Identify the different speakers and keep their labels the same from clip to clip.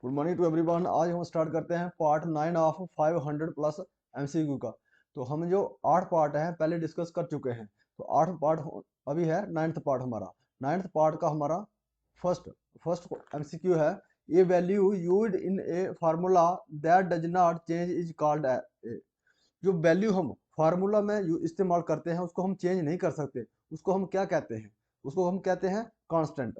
Speaker 1: Good morning to everyone. आज हम start करते हैं पार्ट 9 ऑफ 500 प्लस एमसीक्यू का। तो हम जो 8 पार्ट हैं पहले डिस्कस कर चुके हैं। तो 8 पार्ट अभी है 9th पार्ट हमारा। 9th पार्ट का हमारा फर्स्ट फर्स्ट एमसीक्यू है। A value used in a formula that does not change is called A. जो वैल्यू हम फार्मूला में इस्तेमाल करते हैं उसको हम चेंज नहीं कर सकते, उसको हम क्या कहते हैं? उसको हम कहते हैं कांस्टेंट।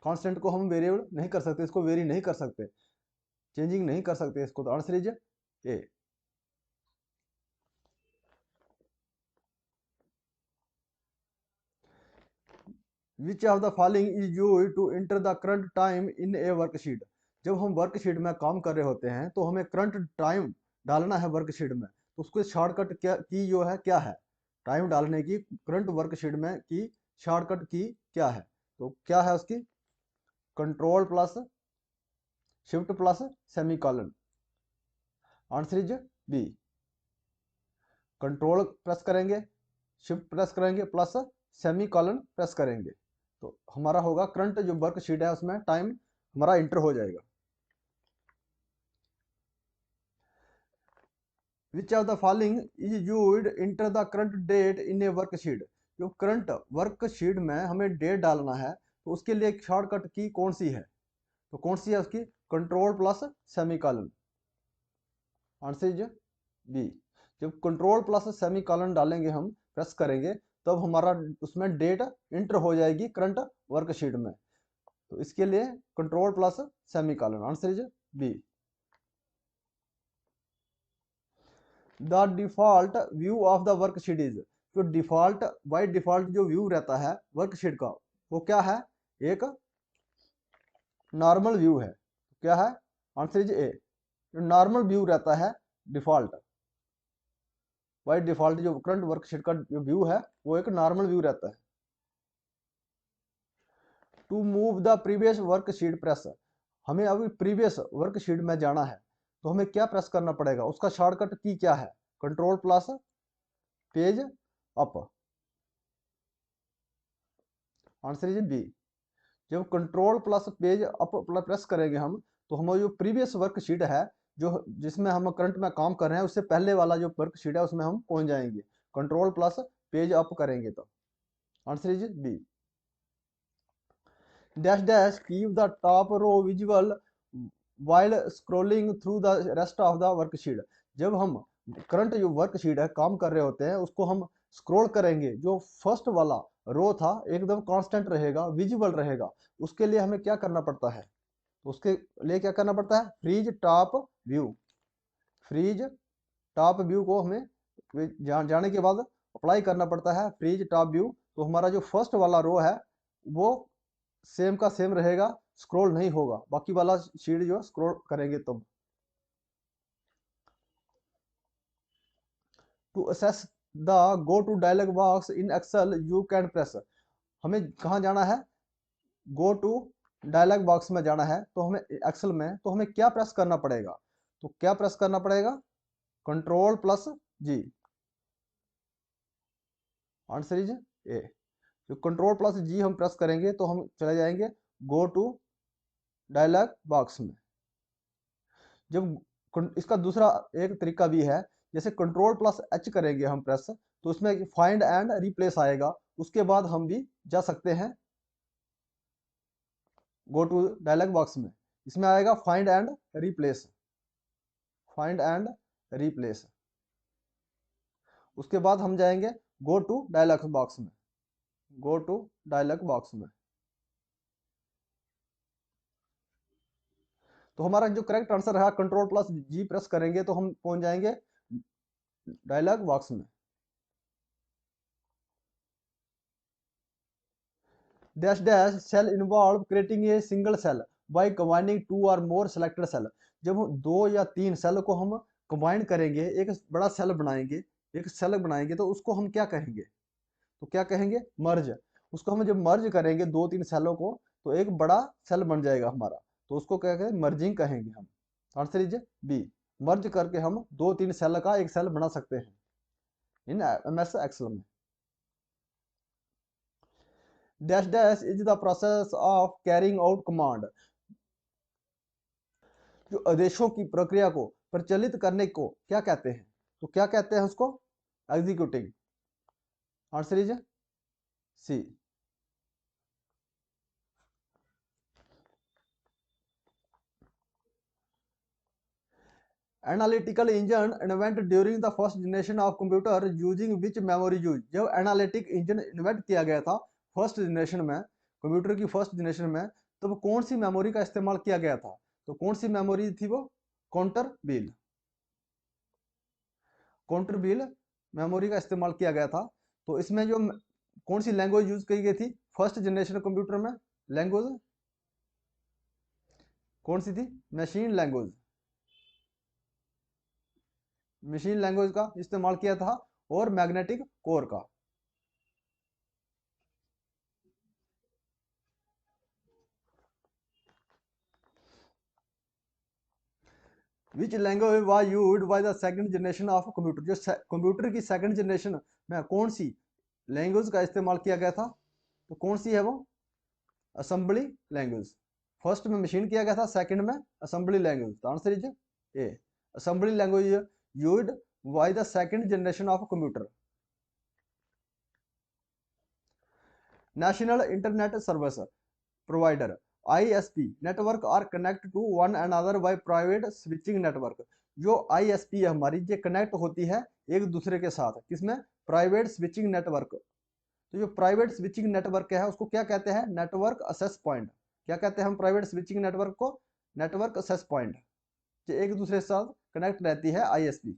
Speaker 1: कांस्टेंट को हम वेरिएबल नहीं कर सकते, इसको वेरी नहीं कर सकते, चेंजिंग नहीं कर सकते इसको। तो answer is A. Which of the following is used to enter the current time in a worksheet. जब हम वर्कशीट में काम कर रहे होते हैं तो हमें करंट टाइम डालना है वर्कशीट में, तो उसको शॉर्टकट क्या की जो है क्या है? टाइम डालने की करंट वर्कशीट में की शॉर्टकट की क्या है? तो क्या है उसकी? Control plus shift plus semicolon. Answer is B. Control press करेंगे, शिफ्ट प्रेस करेंगे प्लस सेमी कॉलन प्रेस करेंगे, तो हमारा होगा करंट जो वर्कशीट है उसमें टाइम हमारा इंटर हो जाएगा। Which of the following is used enter the current date in a worksheet. जो करंट वर्कशीट में हमें डेट डालना है तो उसके लिए एक शॉर्टकट की कौन सी है? तो कौन सी है उसकी? Control plus semicolon. Answer is B. जब कंट्रोल प्लस सेमी कॉलन डालेंगे हम, प्रेस करेंगे, तब हमारा उसमें डेट इंटर हो जाएगी करंट वर्कशीट में। तो इसके लिए control plus semicolon. Answer is B. The default view of the worksheet is. जो डिफॉल्ट बाई डिफॉल्ट जो व्यू रहता है वर्कशीट का वो क्या है? एक नॉर्मल व्यू है। क्या है? Answer is A. जो नॉर्मल व्यू रहता है डिफॉल्ट, बाई डिफॉल्ट जो करंट वर्कशीट का जो व्यू है वो एक नॉर्मल व्यू रहता है। To move the previous worksheet press. हमें अभी प्रीवियस वर्कशीट में जाना है तो हमें क्या प्रेस करना पड़ेगा? उसका शॉर्टकट की क्या है? Control plus page up. Answer is B. जब control plus page up press करेंगे हम, तो हमारी जो प्रीवियस वर्कशीट है जो जिसमें हम करंट में काम कर रहे हैं उससे पहले वाला जो वर्कशीट है उसमें हम पहुंच जाएंगे। कंट्रोल प्लस पेज अप करेंगे तो answer is B. Dash dash keep the top row visual while scrolling through the rest of the worksheet. जब हम करंट जो वर्कशीट है काम कर रहे होते हैं उसको हम स्क्रॉल करेंगे, जो फर्स्ट वाला रो था एकदम कांस्टेंट रहेगा, विजिबल रहेगा। उसके लिए हमें क्या करना पड़ता है? उसके लिए क्या करना पड़ता है? Freeze top view. Freeze top view को हमें जाने के बाद अप्लाई करना पड़ता है फ्रीज टॉप व्यू। तो हमारा जो फर्स्ट वाला रो है वो सेम का सेम रहेगा, स्क्रॉल नहीं होगा, बाकी वाला शीट जो स्क्रॉल करेंगे तब। To access the go to dialog box in Excel you can press. हमें कहाँ जाना है? गो टू डायलॉग बॉक्स में जाना है, तो हमें एक्सेल में तो हमें क्या प्रेस करना पड़ेगा? तो क्या प्रेस करना पड़ेगा? Control plus G. Answer is A. जो कंट्रोल प्लस जी हम प्रेस करेंगे तो हम चले जाएंगे गो टू डायलॉग बॉक्स में। जब इसका दूसरा एक तरीका भी है, जैसे कंट्रोल प्लस एच करेंगे हम प्रेस, तो उसमें फाइंड एंड रिप्लेस आएगा, उसके बाद हम भी जा सकते हैं गो टू डायलॉग बॉक्स में। इसमें आएगा find and replace. Find and replace. उसके बाद हम जाएंगे गो टू डायलॉग बॉक्स में। गो टू डायलॉग बॉक्स में। तो हमारा जो करेक्ट आंसर है कंट्रोल प्लस जी प्रेस करेंगे तो हम पहुंच जाएंगे डायलॉग बॉक्स में। Dash dash cell involve creating a single cell by combining two और मोर सेलेक्टेड सेल। जब दो या तीन सेल को हम कंबाइन करेंगे, एक बड़ा सेल बनाएंगे, एक सेल बनाएंगे, तो उसको हम क्या कहेंगे? तो क्या कहेंगे? मर्ज। उसको हम जब मर्ज करेंगे दो तीन सेलों को तो एक बड़ा सेल बन जाएगा हमारा, तो उसको क्या कहेंगे? मर्जिंग कहेंगे हम। Answer is B. मर्ज करके हम दो तीन सेल का एक सेल बना सकते हैं इन एमएस एक्सेल में। Dash dash is the process of carrying out command. जो आदेशों की प्रक्रिया को प्रचलित करने को क्या कहते हैं? तो क्या कहते हैं उसको? Executing. Answer is C. Analytical engine invent during the first generation of computer using which memory use. जब एनालिटिक इंजन इन्वेंट किया गया था फर्स्ट जनरेशन में, कंप्यूटर की फर्स्ट जनरेशन में, तो वो कौन सी मेमोरी का इस्तेमाल किया गया था? तो कौन सी मेमोरी थी वो? Counter bill. Counter bill memory का इस्तेमाल किया गया था। तो इसमें जो कौन सी लैंग्वेज यूज की गई थी फर्स्ट जनरेशन कंप्यूटर में? लैंग्वेज कौन सी थी? Machine language. मशीन लैंग्वेज का इस्तेमाल किया था और मैग्नेटिक कोर का। Which language was used by the second generation of computer. जो कंप्यूटर की सेकंड जनरेशन में कौन सी लैंग्वेज का इस्तेमाल किया गया था? तो कौन सी है वो? Assembly language. फर्स्ट में मशीन किया गया था, सेकंड में असेंबली लैंग्वेज। तो answer is A, assembly language used by the second generation of computer. National internet service provider ISP network are connect to one another by private switching network. जो ISP है हमारी, ये connect होती है एक दूसरे के साथ, किसमें? Private switching network. तो जो प्राइवेट स्विचिंग नेटवर्क है उसको क्या कहते हैं? Network assess point. क्या कहते हैं हम प्राइवेट स्विचिंग नेटवर्क को? Network assess point. जो एक दूसरे के साथ कनेक्ट रहती है ISP।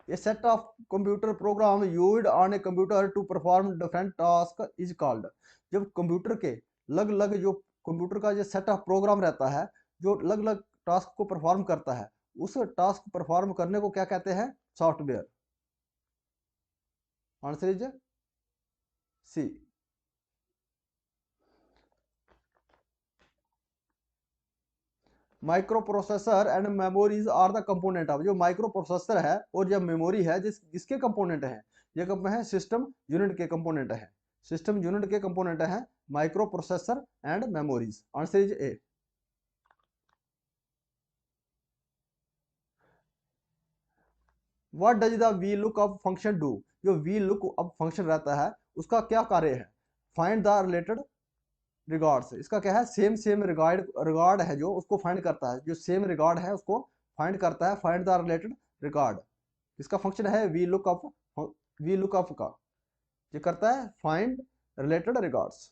Speaker 1: A set of computer program used on a computer to perform different task is called। जब कंप्यूटर के अलग अलग जो कंप्यूटर का जो सेट ऑफ प्रोग्राम रहता है जो अलग अलग टास्क को परफॉर्म करता है, उस टास्क परफॉर्म करने को क्या कहते हैं? Software. Answer is C. Microprocessor and memories are the component of. जो माइक्रो प्रोसेसर है और जो मेमोरी है जिसके कंपोनेंट है? ये कब है? सिस्टम यूनिट के कंपोनेंट है। सिस्टम यूनिट के कंपोनेंट है microprocessor and memories. Answer is A. What does the V look up function do. जो वी लुक अप फंक्शन रहता है उसका क्या कार्य है? Find the related regards. इसका क्या है? सेम सेम रिगार्ड रिगार्ड है जो उसको फाइंड करता है, जो सेम रिगार्ड है उसको फाइंड करता है। फाइंड द रिलेटेड रिगार्ड इसका फंक्शन है V look up. V look up का ये करता है find related regards.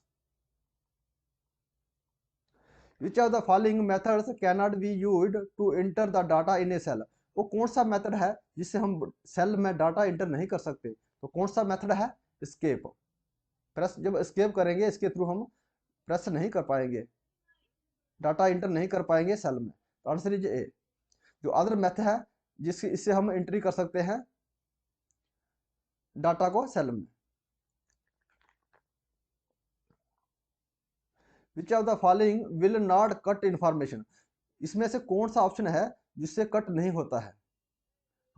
Speaker 1: Which of the following methods can not be used to enter the data in a cell. वो कौन सा मेथड है जिससे हम सेल में डाटा एंटर नहीं कर सकते? तो कौन सा मेथड है? एस्केप। प्रेस जब एस्केप करेंगे इसके थ्रू हम प्रेस नहीं कर पाएंगे, डाटा एंटर नहीं कर पाएंगे सेल में। तो आंसर इज ए। जो अदर मेथड है जिससे इससे हम एंट्री कर सकते हैं डाटा को सेल में। विच of the following will not cut information. इसमें से कौन सा ऑप्शन है जिससे कट नहीं होता है?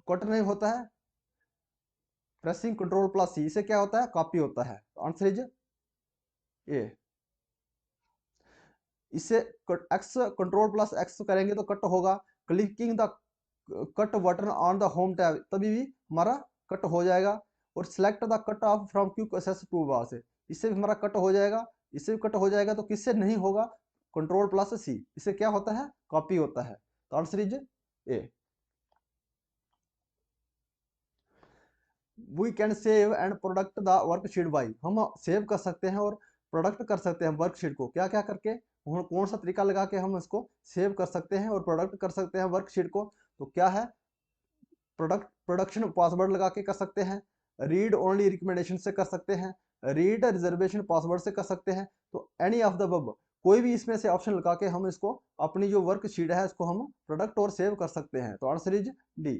Speaker 1: कट नहीं होता है प्रेसिंग कंट्रोल प्लस सी से क्या होता है? कॉपी होता है। Answer is A. इससे एक्स कंट्रोल प्लस एक्स करेंगे तो कट होगा। Clicking the cut button on the home tab तभी भी हमारा कट हो जाएगा। और select the cut of from quick access toolbar से इससे भी हमारा कट हो जाएगा। इससे भी कट हो जाएगा। तो किससे नहीं होगा? कंट्रोल प्लस सी इससे क्या होता है? कॉपी होता है। तो answer is A. We can save and product the worksheet by. हम सेव कर सकते हैं और प्रोडक्ट कर सकते हैं वर्कशीट को क्या क्या करके? कौन सा तरीका लगा के हम इसको सेव कर सकते हैं और प्रोडक्ट कर सकते हैं वर्कशीट को? तो क्या है? प्रोडक्शन पासवर्ड लगा के कर सकते हैं, रीड ओनली रिकमेंडेशन से कर सकते हैं, रीड रिजर्वेशन पासवर्ड से कर सकते हैं। तो एनी ऑफ द अबव कोई भी इसमें से ऑप्शन लगा के हम इसको अपनी जो वर्कशीट है इसको हम प्रोडक्ट और सेव कर सकते हैं। तो answer is D.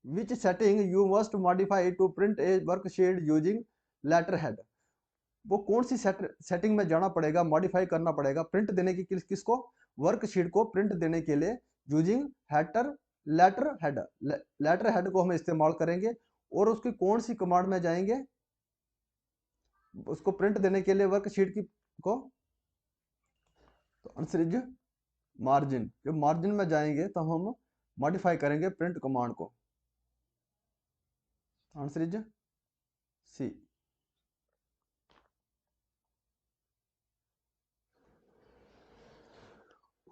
Speaker 1: Which setting you must modify to print a worksheet using letter head. वो कौन सी सेटिंग में जाना पड़ेगा, मॉडिफाई करना पड़ेगा प्रिंट देने की किसको? वर्कशीट को प्रिंट देने के लिए using header letter head. Letter head को हम इस्तेमाल करेंगे और उसकी कौन सी कमांड में जाएंगे? उसको प्रिंट देने के लिए वर्कशीट की को, तो आंसर इज मार्जिन। जब मार्जिन में जाएंगे तो हम मॉडिफाई करेंगे प्रिंट कमांड को। Answer is C.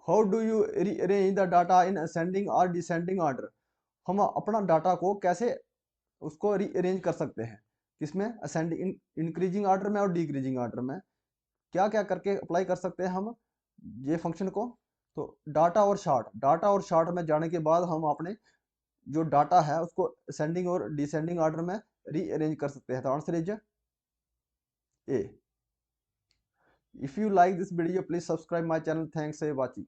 Speaker 1: How do you rearrange the data in ascending और डिसेंडिंग ऑर्डर? हम अपना डाटा को कैसे उसको रीअरेंज कर सकते हैं, किसमें, असेंडिंग, इंक्रीजिंग ऑर्डर में और डिक्रीजिंग ऑर्डर में। क्या क्या करके अप्लाई कर सकते हैं हम ये फंक्शन को? तो डाटा और शार्ट में जाने के बाद हम अपने जो डाटा है उसको असेंडिंग और डिसेंडिंग ऑर्डर में रीअरेंज कर सकते हैं। तो answer is A. If you like this video please subscribe my channel. Thanks for watching.